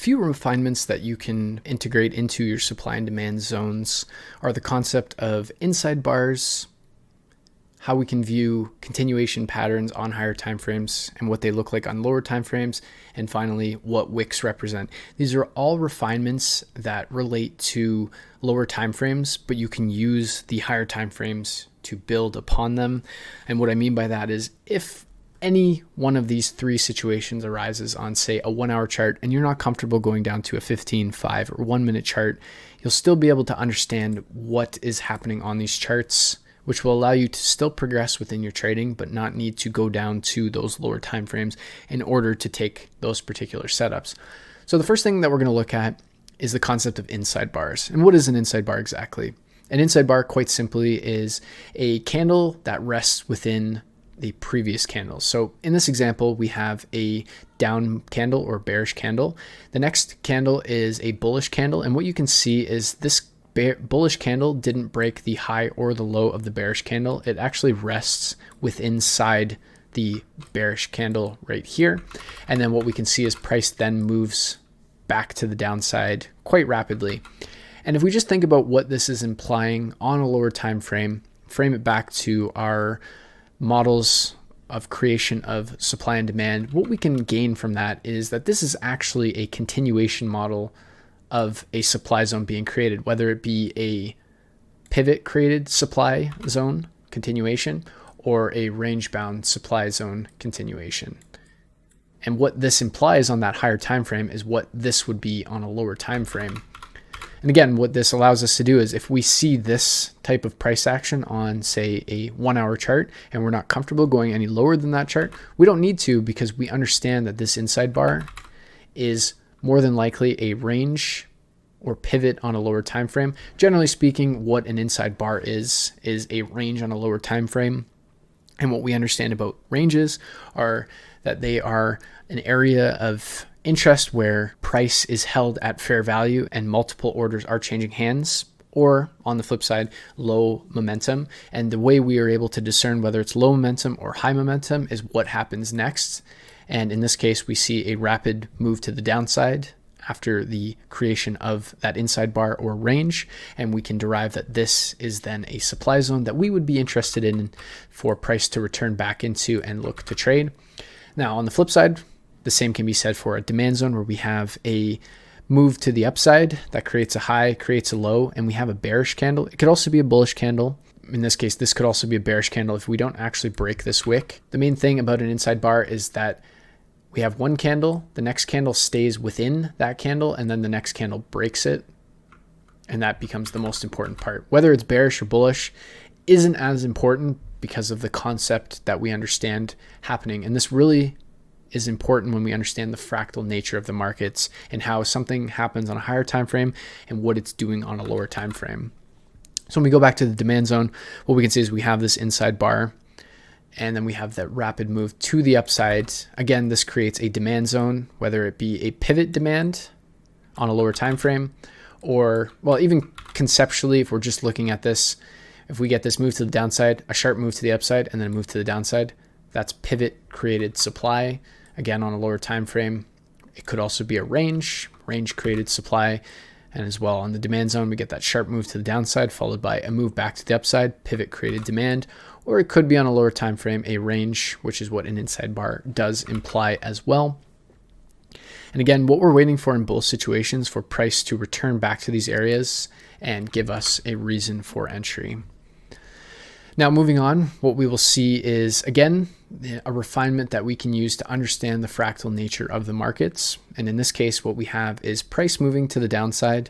few refinements that you can integrate into your supply and demand zones are the concept of inside bars, how we can view continuation patterns on higher timeframes and what they look like on lower timeframes, and finally, what wicks represent. These are all refinements that relate to lower timeframes, but you can use the higher timeframes to build upon them. And what I mean by that is if any one of these three situations arises on, say, a 1 hour chart, and you're not comfortable going down to a 15, 5, or 1 minute chart, you'll still be able to understand what is happening on these charts, which will allow you to still progress within your trading, but not need to go down to those lower timeframes in order to take those particular setups. So the first thing that we're going to look at is the concept of inside bars. And what is an inside bar exactly? An inside bar, quite simply, is a candle that rests within the previous candles. So in this example, we have a down candle or bearish candle. The next candle is a bullish candle. And what you can see is this bullish candle didn't break the high or the low of the bearish candle. It actually rests inside the bearish candle right here. And then what we can see is price then moves back to the downside quite rapidly. And if we just think about what this is implying on a lower time frame it back to our models of creation of supply and demand, what we can gain from that is that this is actually a continuation model of a supply zone being created, whether it be a pivot created supply zone continuation or a range bound supply zone continuation. And what this implies on that higher time frame is what this would be on a lower time frame. And again, what this allows us to do is if we see this type of price action on, say, a 1 hour chart, and we're not comfortable going any lower than that chart, we don't need to, because we understand that this inside bar is more than likely a range or pivot on a lower time frame. Generally speaking, what an inside bar is a range on a lower time frame. And what we understand about ranges are that they are an area of interest where price is held at fair value and multiple orders are changing hands, or on the flip side, low momentum. And the way we are able to discern whether it's low momentum or high momentum is what happens next. And in this case, we see a rapid move to the downside after the creation of that inside bar or range. And we can derive that this is then a supply zone that we would be interested in for price to return back into and look to trade. Now, on the flip side, the same can be said for a demand zone where we have a move to the upside that creates a high, creates a low, and we have a bearish candle. It could also be a bullish candle. In this case, this could also be a bearish candle if we don't actually break this wick. The main thing about an inside bar is that we have one candle, the next candle stays within that candle, and then the next candle breaks it. And that becomes the most important part. Whether it's bearish or bullish isn't as important because of the concept that we understand happening. And this really is important when we understand the fractal nature of the markets and how something happens on a higher time frame and what it's doing on a lower time frame. So when we go back to the demand zone, what we can see is we have this inside bar, and then we have that rapid move to the upside. Again, this creates a demand zone, whether it be a pivot demand on a lower time frame, or, well, even conceptually, if we're just looking at this, if we get this move to the downside, a sharp move to the upside, and then a move to the downside, that's pivot created supply. Again, on a lower time frame, it could also be a range created supply. And as well on the demand zone, we get that sharp move to the downside followed by a move back to the upside, pivot created demand. Or it could be on a lower time frame, a range, which is what an inside bar does imply as well. And again, what we're waiting for in both situations for price to return back to these areas and give us a reason for entry. Now, moving on, what we will see is, again, a refinement that we can use to understand the fractal nature of the markets. And in this case, what we have is price moving to the downside.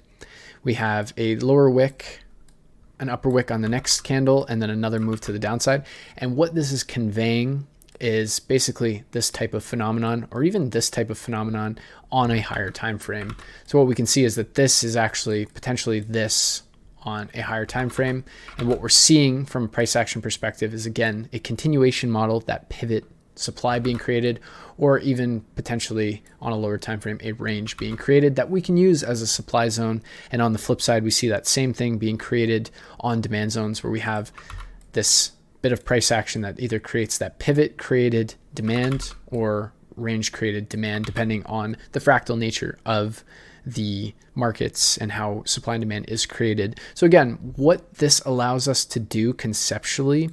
We have a lower wick, an upper wick on the next candle, and then another move to the downside. And what this is conveying is basically this type of phenomenon, or even this type of phenomenon on a higher time frame. So what we can see is that this is actually potentially this on a higher time frame. And what we're seeing from a price action perspective is, again, a continuation model, that pivot supply being created, or even potentially on a lower time frame, a range being created that we can use as a supply zone. And on the flip side, we see that same thing being created on demand zones, where we have this bit of price action that either creates that pivot created demand or range created demand, depending on the fractal nature of the markets and how supply and demand is created. So again, what this allows us to do conceptually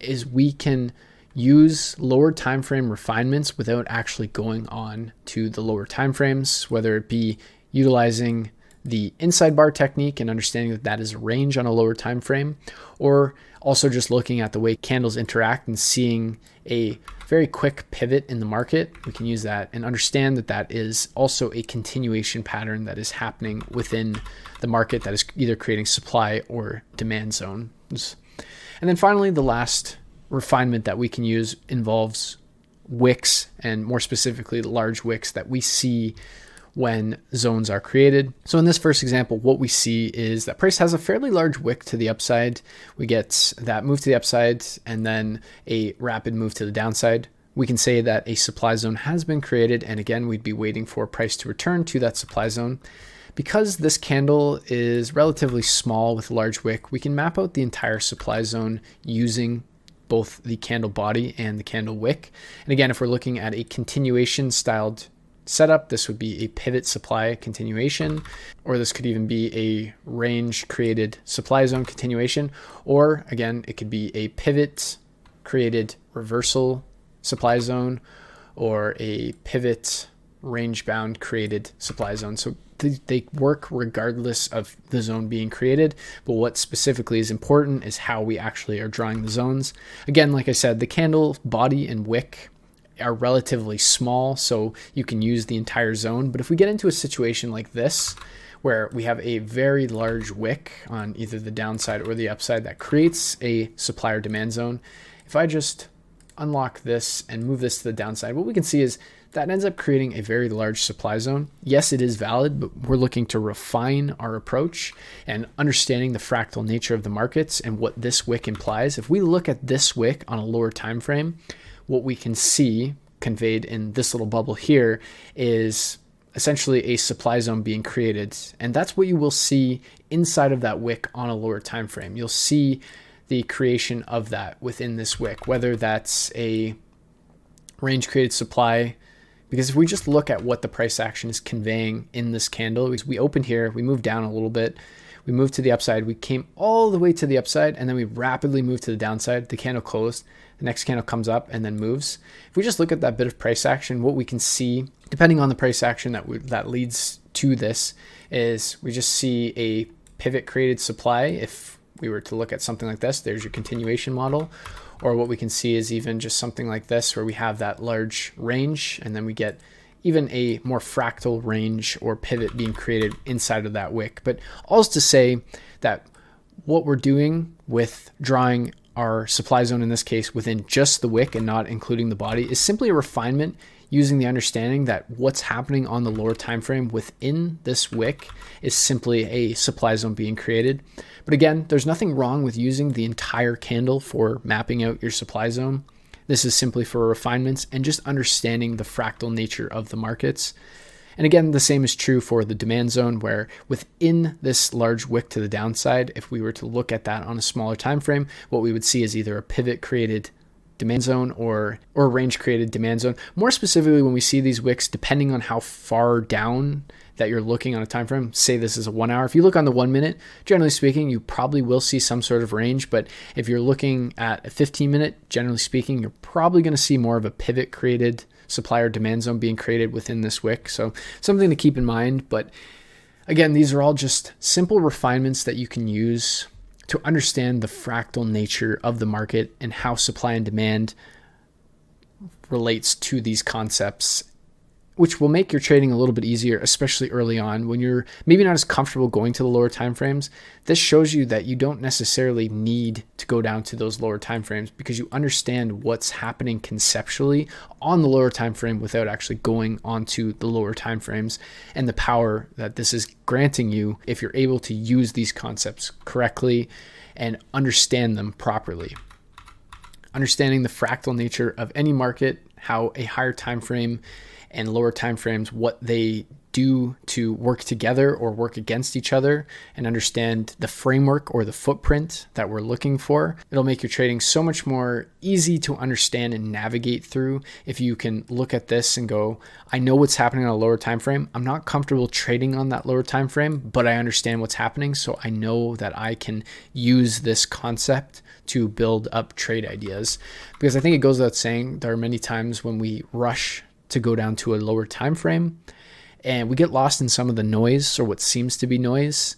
is we can use lower time frame refinements without actually going on to the lower time frames, whether it be utilizing the inside bar technique and understanding that that is a range on a lower time frame, or also just looking at the way candles interact and seeing a very quick pivot in the market. We can use that and understand that that is also a continuation pattern that is happening within the market that is either creating supply or demand zones. And then finally, the last refinement that we can use involves wicks, and more specifically large wicks that we see when zones are created. So in this first example, what we see is that price has a fairly large wick to the upside. We get that move to the upside and then a rapid move to the downside. We can say that a supply zone has been created, and again, we'd be waiting for price to return to that supply zone. Because this candle is relatively small with a large wick, we can map out the entire supply zone using both the candle body and the candle wick. And again, if we're looking at a continuation styled setup, this would be a pivot supply continuation, or this could even be a range created supply zone continuation, or again, it could be a pivot created reversal supply zone, or a pivot range bound created supply zone. So they work regardless of the zone being created, but what specifically is important is how we actually are drawing the zones. Again, like I said, the candle body and wick are relatively small, so you can use the entire zone. But if we get into a situation like this, where we have a very large wick on either the downside or the upside that creates a supply or demand zone, if I just unlock this and move this to the downside, what we can see is that ends up creating a very large supply zone. Yes, it is valid, but we're looking to refine our approach and understanding the fractal nature of the markets and what this wick implies. If we look at this wick on a lower time frame, what we can see conveyed in this little bubble here is essentially a supply zone being created. And that's what you will see inside of that wick on a lower time frame. You'll see the creation of that within this wick, whether that's a range created supply. Because if we just look at what the price action is conveying in this candle, because we opened here, we moved down a little bit, we moved to the upside, we came all the way to the upside, and then we rapidly moved to the downside. The candle closed, the next candle comes up and then moves. If we just look at that bit of price action, what we can see, depending on the price action that leads to this, is we just see a pivot created supply. If we were to look at something like this, there's your continuation model. Or what we can see is even just something like this, where we have that large range, and then we get even a more fractal range or pivot being created inside of that wick. But all to say that what we're doing with drawing our supply zone in this case within just the wick and not including the body is simply a refinement, using the understanding that what's happening on the lower time frame within this wick is simply a supply zone being created. But again, there's nothing wrong with using the entire candle for mapping out your supply zone. This is simply for refinements and just understanding the fractal nature of the markets. And again, the same is true for the demand zone, where within this large wick to the downside, if we were to look at that on a smaller time frame, what we would see is either a pivot created demand zone or range created demand zone. More specifically, when we see these wicks, depending on how far down that you're looking on a time frame, say this is a 1 hour. If you look on the 1 minute, generally speaking, you probably will see some sort of range. But if you're looking at a 15 minute, generally speaking, you're probably going to see more of a pivot created supply or demand zone being created within this wick. So something to keep in mind. But again, these are all just simple refinements that you can use to understand the fractal nature of the market and how supply and demand relates to these concepts, which will make your trading a little bit easier, especially early on when you're maybe not as comfortable going to the lower time frames. This shows you that you don't necessarily need to go down to those lower time frames because you understand what's happening conceptually on the lower time frame without actually going onto the lower time frames, and the power that this is granting you if you're able to use these concepts correctly and understand them properly. Understanding the fractal nature of any market, how a higher time frame and lower time frames, what they do to work together or work against each other and understand the framework or the footprint that we're looking for. It'll make your trading so much more easy to understand and navigate through if you can look at this and go, I know what's happening on a lower time frame. I'm not comfortable trading on that lower time frame, but I understand what's happening, so I know that I can use this concept to build up trade ideas. Because I think it goes without saying, there are many times when we rush to go down to a lower time frame and we get lost in some of the noise or what seems to be noise.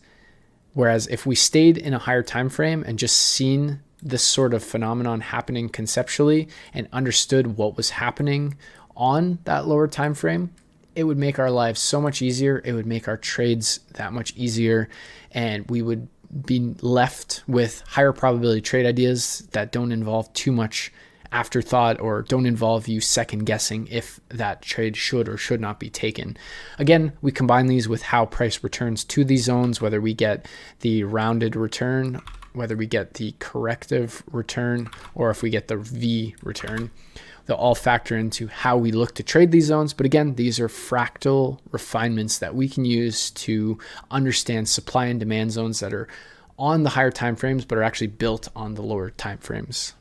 Whereas if we stayed in a higher time frame and just seen this sort of phenomenon happening conceptually and understood what was happening on that lower time frame, it would make our lives so much easier. It would make our trades that much easier, and we would be left with higher probability trade ideas that don't involve too much afterthought or don't involve you second guessing if that trade should or should not be taken. Again, we combine these with how price returns to these zones, whether we get the rounded return, whether we get the corrective return, or if we get the V return. They'll all factor into how we look to trade these zones. But again, these are fractal refinements that we can use to understand supply and demand zones that are on the higher time frames, but are actually built on the lower time frames.